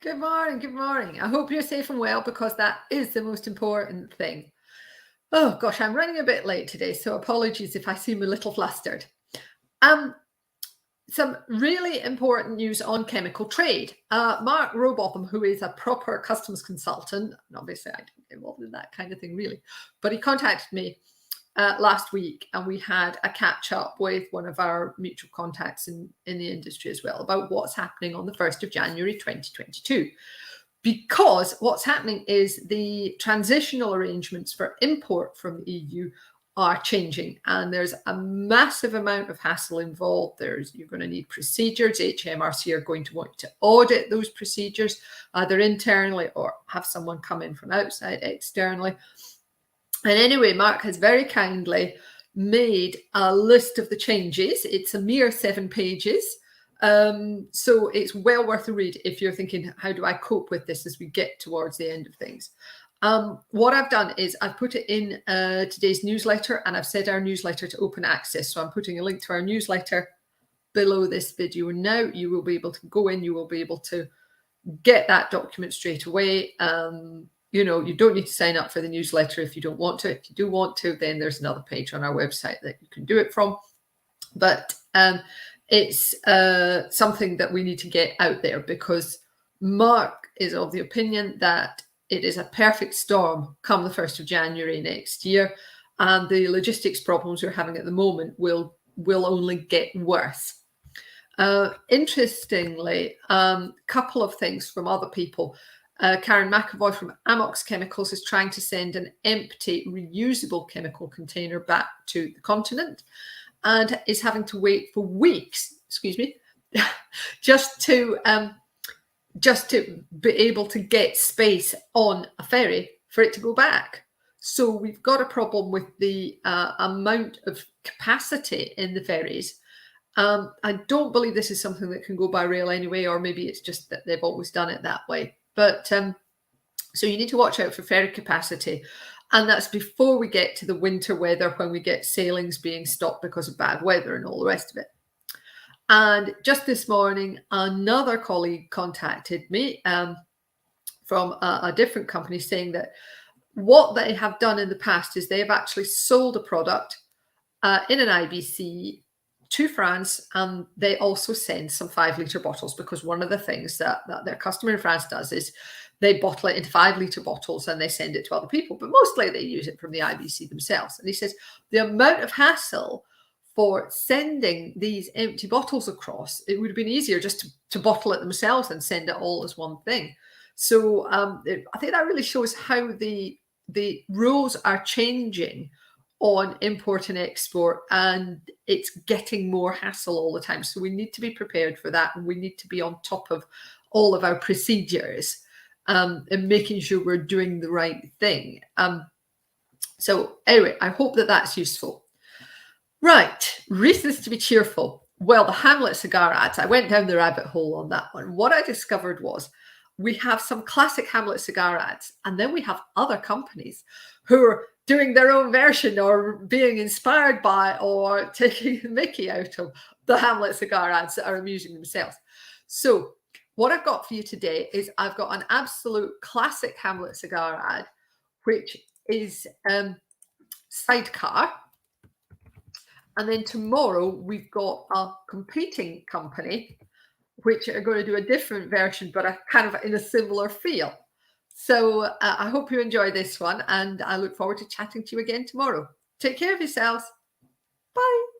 Good morning. Good morning. I hope you're safe and well because that is the most important thing. Oh gosh, I'm running a bit late today, so apologies if I seem a little flustered. Um, some really important news on chemical trade. Mark Rowbotham, who is a proper customs consultant, and obviously I don't get involved in that kind of thing really, but he contacted me last week and we had a catch up with one of our mutual contacts in the industry as well about what's happening on the 1st of January 2022. Because what's happening is the transitional arrangements for import from the EU are changing, and there's a massive amount of hassle involved. You're going to need procedures. HMRC are going to want to audit those procedures, either internally or have someone come in from outside externally. And anyway, Mark has very kindly made a list of the changes. It's a mere 7 pages. So it's well worth a read if you're thinking, how do I cope with this as we get towards the end of things? What I've done is I've put it in today's newsletter, and I've set our newsletter to open access. So I'm putting a link to our newsletter below this video now. You will be able to go in, you will be able to get that document straight away. You don't need to sign up for the newsletter if you don't want to. If you do want to, then there's another page on our website that you can do it from. But it's something that we need to get out there because Mark is of the opinion that it is a perfect storm come the 1st of January next year, and the logistics problems we're having at the moment will only get worse. Interestingly, couple of things from other people. Karen McAvoy from Amox Chemicals is trying to send an empty reusable chemical container back to the continent and is having to wait for weeks, just to be able to get space on a ferry for it to go back. So we've got a problem with the amount of capacity in the ferries. I don't believe this is something that can go by rail anyway, or maybe it's just that they've always done it that way. But so you need to watch out for ferry capacity. And that's before we get to the winter weather, when we get sailings being stopped because of bad weather and all the rest of it. And just this morning, another colleague contacted me from a different company saying that what they have done in the past is they have actually sold a product in an IBC to France, and they also send some 5-litre bottles, because one of the things that their customer in France does is they bottle it into 5-litre bottles and they send it to other people, but mostly they use it from the IBC themselves. And he says the amount of hassle for sending these empty bottles across, it would have been easier just to bottle it themselves and send it all as one thing. So I think that really shows how the rules are changing on import and export, and it's getting more hassle all the time. So we need to be prepared for that, and we need to be on top of all of our procedures and making sure we're doing the right thing. So anyway, I hope that that's useful. Right, reasons to be cheerful. Well, the Hamlet cigar ads, I went down the rabbit hole on that one. What I discovered was we have some classic Hamlet cigar ads, and then we have other companies who are doing their own version or being inspired by or taking the mickey out of the Hamlet cigar ads that are amusing themselves. So what I've got for you today is I've got an absolute classic Hamlet cigar ad, which is Sidecar. And then tomorrow we've got a competing company which are going to do a different version, but a kind of in a similar feel. So I hope you enjoy this one, and I look forward to chatting to you again tomorrow. Take care of yourselves. Bye.